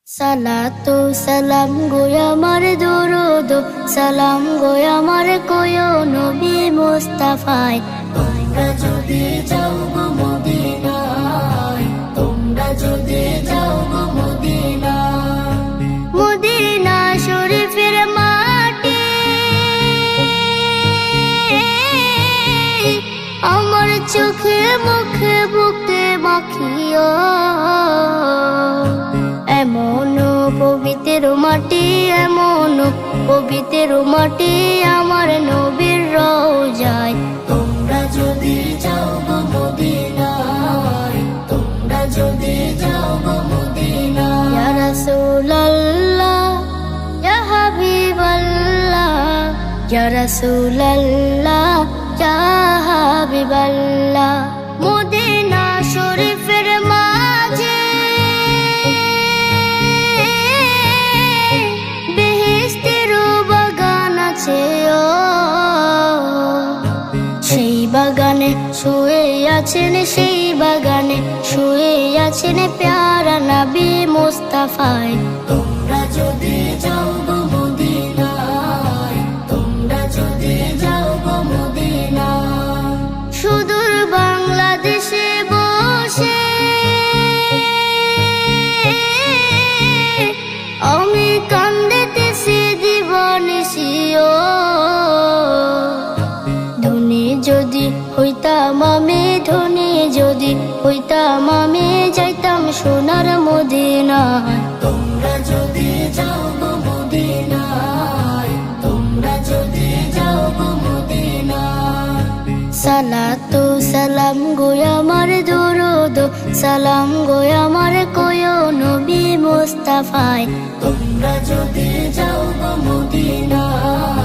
সালাতু সালাম গো আমার দরুদ সালাম গো আমার কোয় নবী মুস্তাফায়। তোমরা যদি যাও গো মদিনায়, তোমরা যদি যাও গো মদিনায়, মদিনা শরীফের মাটি আমার চোখে মুখে বুকে মাখিও। এমন পবিত্র মাটি, এমন পবিত্র মাটি আমার নবীর রওজায়। তোমরা যদি যাও গো মদিনায়, তোমরা যদি যাও গো মদিনায়। ইয়া রাসূলুল্লাহ ইয়া হাবিবাল্লাহ, ইয়া রাসূলুল্লাহ ইয়া হাবিবাল্লাহ। মদিনা শরীফের মাঝে সেই বাগানে শুয়ে আছেন, সেই বাগানে শুয়ে আছেন প্যারা নবী মুস্তাফায়। তোমরা যদি যাও গো মদিনায়, তোমরা যদি যাও গো মদিনায়। সুদূর বাংলাদেশে বসে আমি কান্দিতেছি দিবানিশিও। যদি হইতাম আমি ধনী, যদি হইতাম আমি যাইতাম সোনার মদিনায়। তোমরা যদি যাও গো মদিনায়, তোমরা যদি যাও গো মদিনায়। সালাতু সালাম গো আমার দরুদ সালাম গো আমার কোয় নবী মুস্তাফায়। তোমরা যদি যাও গো মদিনায়।